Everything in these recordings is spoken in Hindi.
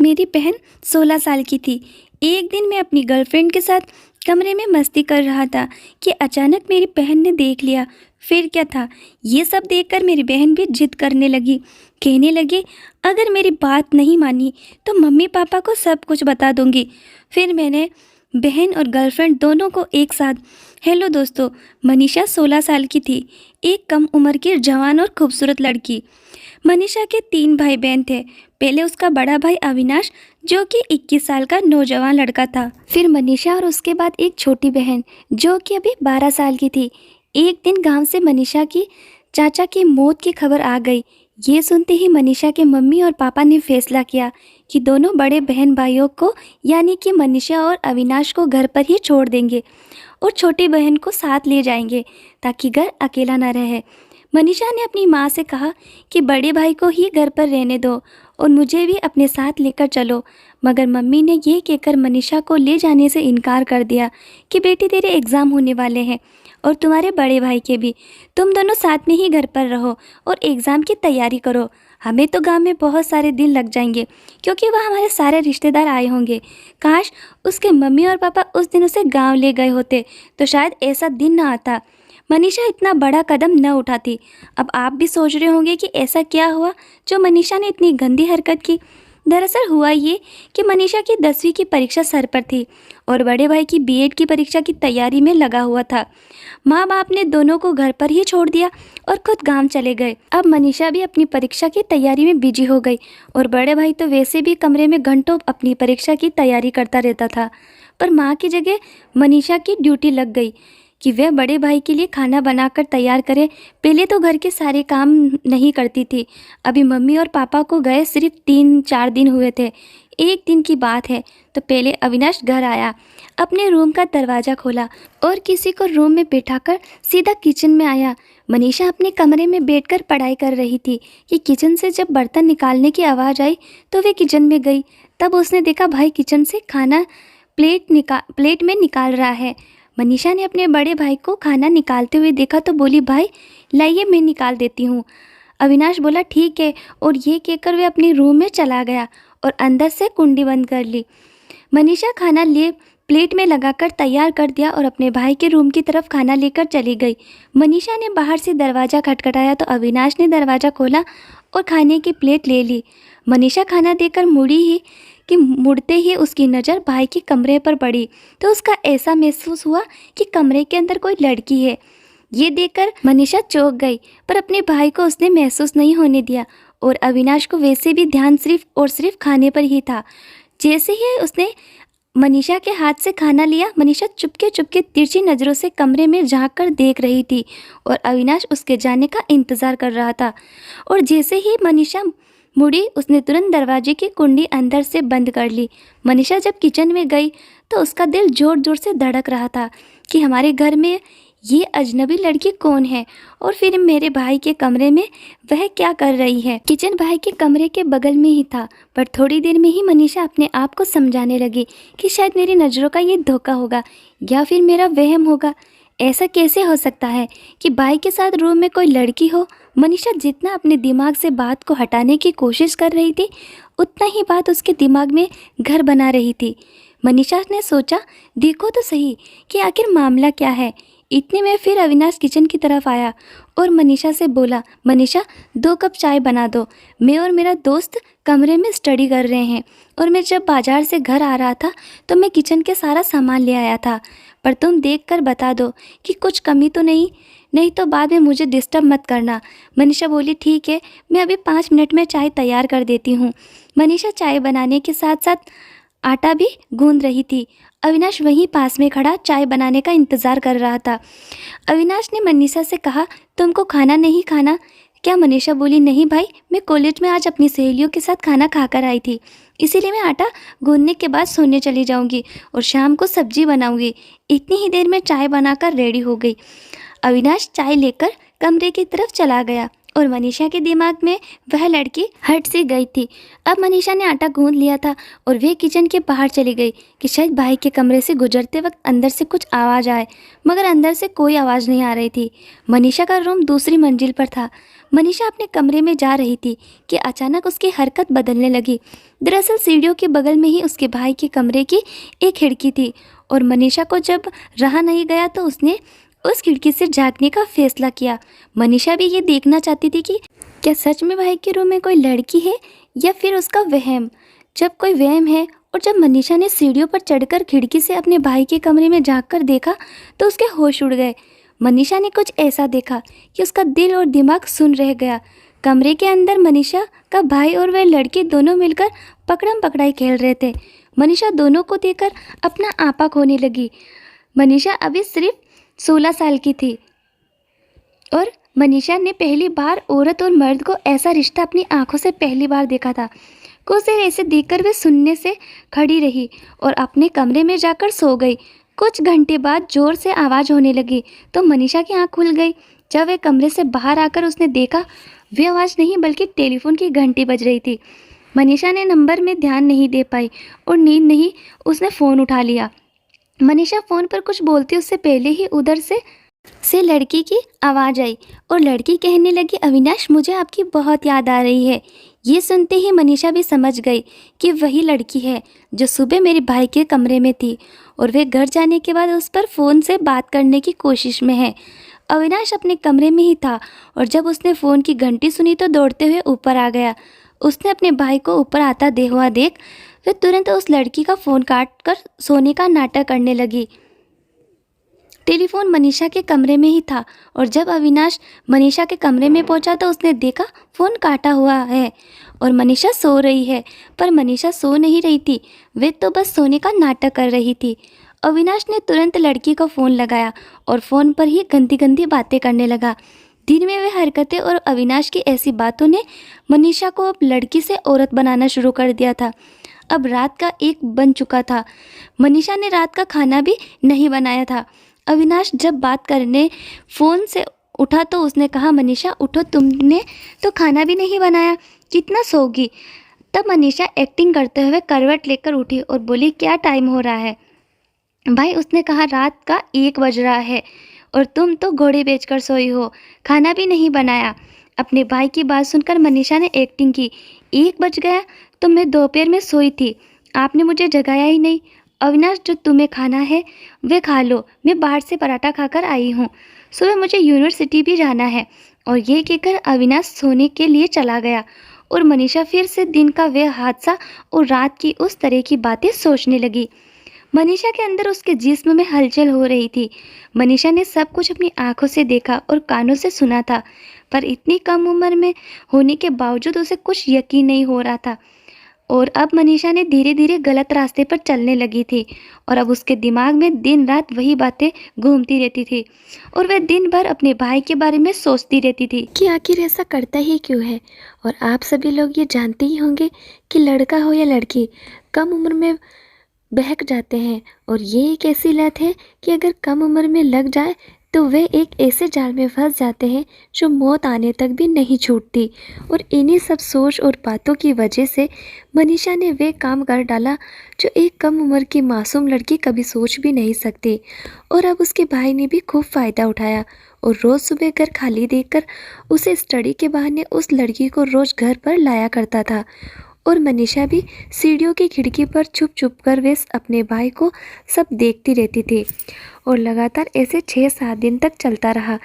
मेरी बहन 16 साल की थी। एक दिन मैं अपनी गर्लफ्रेंड के साथ कमरे में मस्ती कर रहा था कि अचानक मेरी बहन ने देख लिया। फिर क्या था, ये सब देखकर मेरी बहन भी जिद करने लगी। कहने लगी, अगर मेरी बात नहीं मानी तो मम्मी पापा को सब कुछ बता दूंगी। फिर मैंने बहन और गर्लफ्रेंड दोनों को एक साथ। हेलो दोस्तों, मनीषा 16 साल की थी, एक कम उम्र की जवान और खूबसूरत लड़की। मनीषा के 3 भाई बहन थे। पहले उसका बड़ा भाई अविनाश, जो कि 21 साल का नौजवान लड़का था। फिर मनीषा और उसके बाद एक छोटी बहन जो कि अभी 12 साल की थी। एक दिन गांव से मनीषा की चाचा की मौत की खबर आ गई। ये सुनते ही मनीषा के मम्मी और पापा ने फैसला किया कि दोनों बड़े बहन भाइयों को यानी कि मनीषा और अविनाश को घर पर ही छोड़ देंगे और छोटी बहन को साथ ले जाएंगे ताकि घर अकेला न रहे। मनीषा ने अपनी माँ से कहा कि बड़े भाई को ही घर पर रहने दो और मुझे भी अपने साथ लेकर चलो, मगर मम्मी ने ये कहकर मनीषा को ले जाने से इनकार कर दिया कि बेटी तेरे एग्ज़ाम होने वाले हैं और तुम्हारे बड़े भाई के भी। तुम दोनों साथ में ही घर पर रहो और एग्ज़ाम की तैयारी करो। हमें तो गांव में बहुत सारे दिन लग जाएंगे क्योंकि वह हमारे सारे रिश्तेदार आए होंगे। काश उसके मम्मी और पापा उस दिन उसे गाँव ले गए होते तो शायद ऐसा दिन ना आता। मनीषा इतना बड़ा कदम न उठाती। अब आप भी सोच रहे होंगे कि ऐसा क्या हुआ जो मनीषा ने इतनी गंदी हरकत की। दरअसल हुआ ये कि मनीषा की 10वीं की परीक्षा सर पर थी और बड़े भाई की बीएड की परीक्षा की तैयारी में लगा हुआ था। माँ बाप ने दोनों को घर पर ही छोड़ दिया और खुद गांव चले गए। अब मनीषा भी अपनी परीक्षा की तैयारी में बिजी हो गई और बड़े भाई तो वैसे भी कमरे में घंटों अपनी परीक्षा की तैयारी करता रहता था। पर माँ की जगह मनीषा की ड्यूटी लग गई कि वह बड़े भाई के लिए खाना बनाकर तैयार करे। पहले तो घर के सारे काम नहीं करती थी। अभी मम्मी और पापा को गए सिर्फ 3-4 दिन हुए थे। एक दिन की बात है तो पहले अविनाश घर आया, अपने रूम का दरवाज़ा खोला और किसी को रूम में बैठाकर सीधा किचन में आया। मनीषा अपने कमरे में बैठकर पढ़ाई कर रही थी कि किचन से जब बर्तन निकालने की आवाज़ आई तो वे किचन में गई। तब उसने देखा भाई किचन से खाना प्लेट में निकाल रहा है। मनीषा ने अपने बड़े भाई को खाना निकालते हुए देखा तो बोली, भाई लाइए मैं निकाल देती हूँ। अविनाश बोला ठीक है और ये कहकर वे अपने रूम में चला गया और अंदर से कुंडी बंद कर ली। मनीषा खाना ले प्लेट में लगाकर तैयार कर दिया और अपने भाई के रूम की तरफ खाना लेकर चली गई। मनीषा ने बाहर से दरवाज़ा खटखटाया तो अविनाश ने दरवाज़ा खोला और खाने की प्लेट ले ली। मनीषा खाना देकर मुड़ते ही उसकी नज़र भाई के कमरे पर पड़ी तो उसका ऐसा महसूस हुआ कि कमरे के अंदर कोई लड़की है। ये देखकर मनीषा चौंक गई, पर अपने भाई को उसने महसूस नहीं होने दिया और अविनाश को वैसे भी ध्यान सिर्फ और सिर्फ खाने पर ही था। जैसे ही उसने मनीषा के हाथ से खाना लिया, मनीषा चुपके चुपके तिरछी नज़रों से कमरे में झांक कर देख रही थी और अविनाश उसके जाने का इंतज़ार कर रहा था। और जैसे ही मनीषा मुड़ी, उसने तुरंत दरवाजे की कुंडी अंदर से बंद कर ली। मनीषा जब किचन में गई तो उसका दिल जोर जोर से धड़क रहा था कि हमारे घर में ये अजनबी लड़की कौन है और फिर मेरे भाई के कमरे में वह क्या कर रही है। किचन भाई के कमरे के बगल में ही था, पर थोड़ी देर में ही मनीषा अपने आप को समझाने लगी कि शायद मेरी नज़रों का ये धोखा होगा या फिर मेरा वहम होगा। ऐसा कैसे हो सकता है कि भाई के साथ रूम में कोई लड़की हो। मनीषा जितना अपने दिमाग से बात को हटाने की कोशिश कर रही थी, उतना ही बात उसके दिमाग में घर बना रही थी। मनीषा ने सोचा, देखो तो सही कि आखिर मामला क्या है। इतने में फिर अविनाश किचन की तरफ आया और मनीषा से बोला, मनीषा 2 कप चाय बना दो, मैं और मेरा दोस्त कमरे में स्टडी कर रहे हैं और मैं जब बाज़ार से घर आ रहा था तो मैं किचन के सारा सामान ले आया था, पर तुम देख कर बता दो कि कुछ कमी तो नहीं तो बाद में मुझे डिस्टर्ब मत करना। मनीषा बोली, ठीक है, मैं अभी 5 मिनट में चाय तैयार कर देती हूँ। मनीषा चाय बनाने के साथ साथ आटा भी गूंद रही थी। अविनाश वहीं पास में खड़ा चाय बनाने का इंतज़ार कर रहा था। अविनाश ने मनीषा से कहा, तुमको खाना नहीं खाना क्या? मनीषा बोली, नहीं भाई, मैं कॉलेज में आज अपनी सहेलियों के साथ खाना खाकर आई थी, इसीलिए मैं आटा गूंदने के बाद सोने चली जाऊंगी और शाम को सब्जी बनाऊंगी। इतनी ही देर में चाय बनाकर रेडी हो गई। अविनाश चाय लेकर कमरे की तरफ चला गया और मनीषा के दिमाग में वह लड़की हट सी गई थी। अब मनीषा ने आटा गूंद लिया था और वह किचन के बाहर चली गई कि शायद भाई के कमरे से गुजरते वक्त अंदर से कुछ आवाज़ आए, मगर अंदर से कोई आवाज़ नहीं आ रही थी। मनीषा का रूम दूसरी मंजिल पर था। मनीषा अपने कमरे में जा रही थी कि अचानक उसकी हरकत बदलने लगी। दरअसल सीढ़ियों के बगल में ही उसके भाई के कमरे की एक खिड़की थी और मनीषा को जब रहा नहीं गया तो उसने उस खिड़की से झांकने का फैसला किया। मनीषा भी ये देखना चाहती थी कि क्या सच में भाई के रूम में कोई लड़की है या फिर उसका वहम। जब कोई वहम है और जब मनीषा ने सीढ़ियों पर चढ़कर खिड़की से अपने भाई के कमरे में झांक कर देखा तो उसके होश उड़ गए। मनीषा ने कुछ ऐसा देखा कि उसका दिल और दिमाग सुन रह गया। कमरे के अंदर मनीषा का भाई और वह लड़की दोनों मिलकर पकड़म पकड़ाई खेल रहे थे। मनीषा दोनों को देखकर अपना आपा खोने लगी। मनीषा अभी सिर्फ 16 साल की थी और मनीषा ने पहली बार औरत और मर्द को ऐसा रिश्ता अपनी आंखों से पहली बार देखा था। कुछ देर ऐसे देखकर वे सुनने से खड़ी रही और अपने कमरे में जाकर सो गई। कुछ घंटे बाद जोर से आवाज़ होने लगी तो मनीषा की आंख खुल गई। जब वह कमरे से बाहर आकर उसने देखा वे आवाज़ नहीं बल्कि टेलीफोन की घंटी बज रही थी। मनीषा ने नंबर में ध्यान नहीं दे पाई और नींद नहीं उसने फ़ोन उठा लिया। मनीषा फ़ोन पर कुछ बोलती उससे पहले ही उधर से लड़की की आवाज़ आई और लड़की कहने लगी, अविनाश मुझे आपकी बहुत याद आ रही है। ये सुनते ही मनीषा भी समझ गई कि वही लड़की है जो सुबह मेरे भाई के कमरे में थी और वे घर जाने के बाद उस पर फ़ोन से बात करने की कोशिश में है। अविनाश अपने कमरे में ही था और जब उसने फ़ोन की घंटी सुनी तो दौड़ते हुए ऊपर आ गया। उसने अपने भाई को ऊपर आता हुआ देख वह तुरंत उस लड़की का फ़ोन काट कर सोने का नाटक करने लगी। टेलीफोन मनीषा के कमरे में ही था और जब अविनाश मनीषा के कमरे में पहुंचा तो उसने देखा फ़ोन काटा हुआ है और मनीषा सो रही है। पर मनीषा सो नहीं रही थी, वे तो बस सोने का नाटक कर रही थी। अविनाश ने तुरंत लड़की को फ़ोन लगाया और फ़ोन पर ही गंदी गंदी बातें करने लगा। दिन में वे हरकतें और अविनाश की ऐसी बातों ने मनीषा को अब लड़की से औरत बनाना शुरू कर दिया था। अब रात का 1 बन चुका था। मनीषा ने रात का खाना भी नहीं बनाया था। अविनाश जब बात करने फ़ोन से उठा तो उसने कहा, मनीषा उठो, तुमने तो खाना भी नहीं बनाया, कितना सोगी। तब मनीषा एक्टिंग करते हुए करवट लेकर उठी और बोली, क्या टाइम हो रहा है भाई। उसने कहा, रात का 1 बज रहा है और तुम तो घोड़े बेचकर सोई हो, खाना भी नहीं बनाया। अपने भाई की बात सुनकर मनीषा ने एक्टिंग की, 1 बज गया तो मैं दोपहर में सोई थी, आपने मुझे जगाया ही नहीं। अविनाश जो तुम्हें खाना है वे खा लो, मैं बाहर से पराठा खाकर आई हूँ, सुबह मुझे यूनिवर्सिटी भी जाना है। और ये कहकर अविनाश सोने के लिए चला गया और मनीषा फिर से दिन का वह हादसा और रात की उस तरह की बातें सोचने लगी। मनीषा के अंदर उसके जिस्म में हलचल हो रही थी। मनीषा ने सब कुछ अपनी आंखों से देखा और कानों से सुना था, पर इतनी कम उम्र में होने के बावजूद उसे कुछ यकीन नहीं हो रहा था। और अब मनीषा ने धीरे धीरे गलत रास्ते पर चलने लगी थी और अब उसके दिमाग में दिन रात वही बातें घूमती रहती थी और वह दिन भर अपने भाई के बारे में सोचती रहती थी कि आखिर ऐसा करता ही क्यों है। और आप सभी लोग ये जानते ही होंगे कि लड़का हो या लड़की कम उम्र में बहक जाते हैं और ये एक ऐसी लत है कि अगर कम उम्र में लग जाए तो वे एक ऐसे जाल में फंस जाते हैं जो मौत आने तक भी नहीं छूटती। और इन्हीं सब सोच और बातों की वजह से मनीषा ने वे काम कर डाला जो एक कम उम्र की मासूम लड़की कभी सोच भी नहीं सकती। और अब उसके भाई ने भी खूब फ़ायदा उठाया और रोज़ सुबह घर खाली देखकर उसे स्टडी के बहाने उस लड़की को रोज़ घर पर लाया करता था। और मनीषा भी सीढ़ियों की खिड़की पर छुप छुप कर वे अपने भाई को सब देखती रहती थी। और लगातार ऐसे 6-7 दिन तक चलता रहा।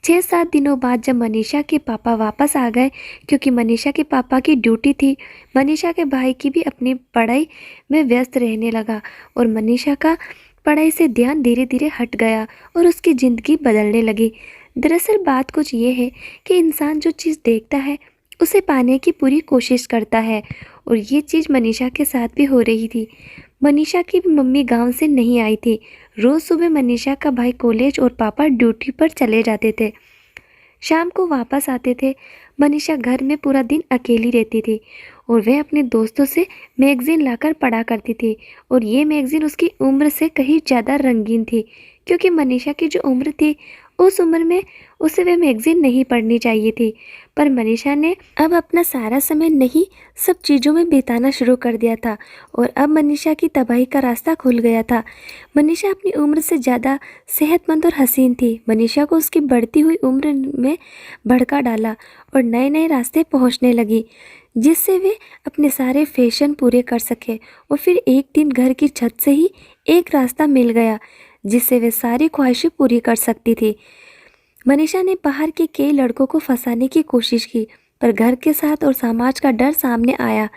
6-7 दिनों बाद जब मनीषा के पापा वापस आ गए, क्योंकि मनीषा के पापा की ड्यूटी थी, मनीषा के भाई की भी अपनी पढ़ाई में व्यस्त रहने लगा और मनीषा का पढ़ाई से ध्यान धीरे धीरे हट गया और उसकी ज़िंदगी बदलने लगी। दरअसल बात कुछ ये है कि इंसान जो चीज़ देखता है उसे पाने की पूरी कोशिश करता है और ये चीज़ मनीषा के साथ भी हो रही थी। मनीषा की मम्मी गांव से नहीं आई थी। रोज़ सुबह मनीषा का भाई कॉलेज और पापा ड्यूटी पर चले जाते थे, शाम को वापस आते थे। मनीषा घर में पूरा दिन अकेली रहती थी और वह अपने दोस्तों से मैगज़ीन लाकर पढ़ा करती थी और ये मैगज़ीन उसकी उम्र से कहीं ज़्यादा रंगीन थी, क्योंकि मनीषा की जो उम्र थी उस उम्र में उसे वे मैगज़ीन नहीं पढ़नी चाहिए थी, पर मनीषा ने अब अपना सारा समय नहीं सब चीज़ों में बिताना शुरू कर दिया था और अब मनीषा की तबाही का रास्ता खुल गया था। मनीषा अपनी उम्र से ज़्यादा सेहतमंद और हसीन थी। मनीषा को उसकी बढ़ती हुई उम्र में भड़का डाला और नए नए रास्ते पहुँचने लगी, जिससे वे अपने सारे फैशन पूरे कर सके। और फिर एक दिन घर की छत से ही एक रास्ता मिल गया जिससे वे सारी ख्वाहिशें पूरी कर सकती थी। मनीषा ने बाहर के कई लड़कों को फंसाने की कोशिश की, पर घर के साथ और समाज का डर सामने आया।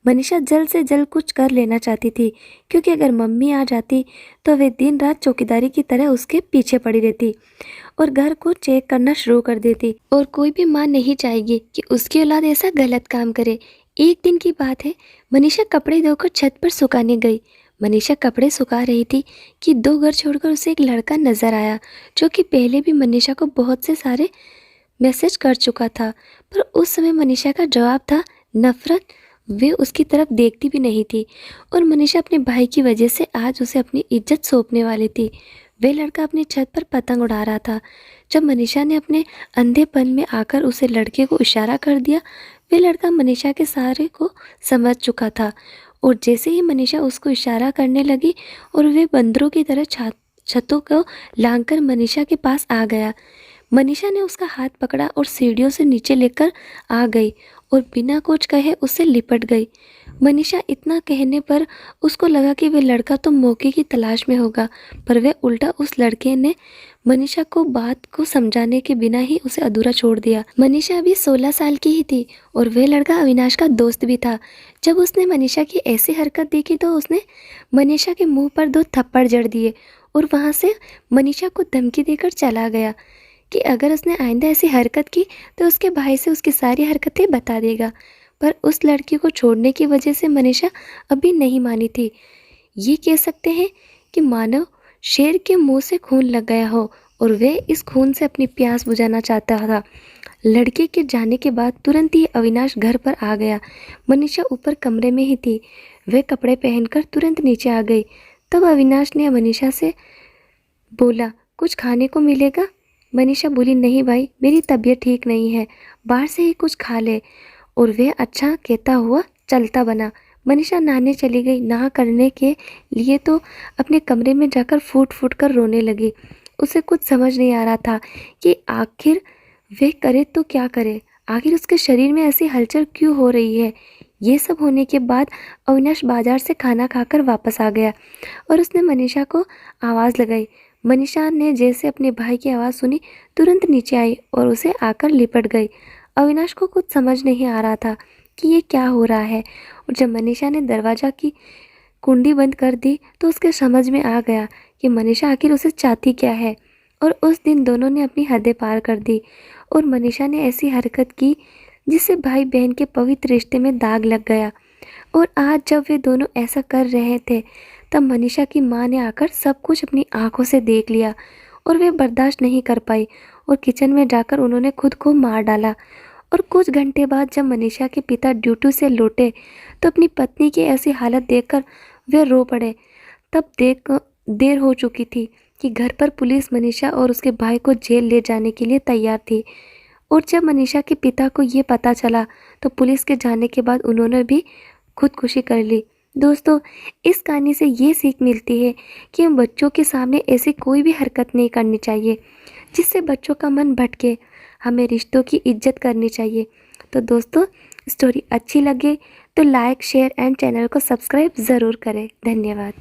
मनीषा जल्द से जल्द कुछ कर लेना चाहती थी, क्योंकि अगर मम्मी आ जाती तो वे दिन रात चौकीदारी की तरह उसके पीछे पड़ी रहती और घर को चेक करना शुरू कर देती। और कोई भी माँ नहीं चाहेगी कि उसकी औलाद ऐसा गलत काम करे। एक दिन की बात है, मनीषा कपड़े धोकर छत पर सुखाने गई। मनीषा कपड़े सुखा रही थी कि दो घर छोड़कर उसे एक लड़का नजर आया, जो कि पहले भी मनीषा को बहुत से सारे मैसेज कर चुका था। पर उस समय मनीषा का जवाब था नफरत। वे उसकी तरफ देखती भी नहीं थी और मनीषा अपने भाई की वजह से आज उसे अपनी इज्जत सौंपने वाली थी। वे लड़का अपनी छत पर पतंग उड़ा रहा था। जब मनीषा ने अपने अंधेपन में आकर उसे लड़के को इशारा कर दिया, वे लड़का मनीषा के सारे को समझ चुका था और जैसे ही मनीषा उसको इशारा करने लगी और वे बंदरों की तरह छतों को लांघकर मनीषा के पास आ गया। मनीषा ने उसका हाथ पकड़ा और सीढ़ियों से नीचे लेकर आ गई और बिना कुछ कहे उससे लिपट गई। मनीषा इतना कहने पर उसको लगा कि वह लड़का तो मौके की तलाश में होगा, पर वह उल्टा उस लड़के ने मनीषा को बात को समझाने के बिना ही उसे अधूरा छोड़ दिया। मनीषा अभी 16 साल की ही थी और वह लड़का अविनाश का दोस्त भी था। जब उसने मनीषा की ऐसी हरकत देखी तो उसने मनीषा के मुंह पर 2 थप्पड़ जड़ दिए और वहाँ से मनीषा को धमकी देकर चला गया कि अगर उसने आइंदा ऐसी हरकत की तो उसके भाई से उसकी सारी हरकतें बता देगा। पर उस लड़की को छोड़ने की वजह से मनीषा अभी नहीं मानी थी। ये कह सकते हैं कि मानव शेर के मुंह से खून लग गया हो और वह इस खून से अपनी प्यास बुझाना चाहता था। लड़के के जाने के बाद तुरंत ही अविनाश घर पर आ गया। मनीषा ऊपर कमरे में ही थी। वह कपड़े पहनकर तुरंत नीचे आ गई। तब अविनाश ने मनीषा से बोला, कुछ खाने को मिलेगा? मनीषा बोली, नहीं भाई, मेरी तबीयत ठीक नहीं है, बाहर से ही कुछ खा ले। और वह अच्छा कहता हुआ चलता बना। मनीषा नहाने चली गई। नहा करने के लिए तो अपने कमरे में जाकर फूट फूट कर रोने लगी। उसे कुछ समझ नहीं आ रहा था कि आखिर वह करे तो क्या करे, आखिर उसके शरीर में ऐसी हलचल क्यों हो रही है। ये सब होने के बाद अविनाश बाजार से खाना खाकर वापस आ गया और उसने मनीषा को आवाज़ लगाई। मनीषा ने जैसे अपने भाई की आवाज़ सुनी तुरंत नीचे आई और उसे आकर लिपट गई। अविनाश को कुछ समझ नहीं आ रहा था कि ये क्या हो रहा है और जब मनीषा ने दरवाज़ा की कुंडी बंद कर दी तो उसके समझ में आ गया कि मनीषा आखिर उसे चाहती क्या है। और उस दिन दोनों ने अपनी हदें पार कर दी और मनीषा ने ऐसी हरकत की जिससे भाई बहन के पवित्र रिश्ते में दाग लग गया। और आज जब वे दोनों ऐसा कर रहे थे तब मनीषा की माँ ने आकर सब कुछ अपनी आंखों से देख लिया और वे बर्दाश्त नहीं कर पाई और किचन में जाकर उन्होंने खुद को मार डाला। और कुछ घंटे बाद जब मनीषा के पिता ड्यूटी से लौटे तो अपनी पत्नी की ऐसी हालत देखकर वे रो पड़े। तब देर हो चुकी थी कि घर पर पुलिस मनीषा और उसके भाई को जेल ले जाने के लिए तैयार थी। और जब मनीषा के पिता को ये पता चला तो पुलिस के जाने के बाद उन्होंने भी खुदकुशी कर ली। दोस्तों, इस कहानी से ये सीख मिलती है कि हम बच्चों के सामने ऐसी कोई भी हरकत नहीं करनी चाहिए जिससे बच्चों का मन भटके। हमें रिश्तों की इज्जत करनी चाहिए। तो दोस्तों, स्टोरी अच्छी लगे तो लाइक, शेयर एंड चैनल को सब्सक्राइब ज़रूर करें। धन्यवाद।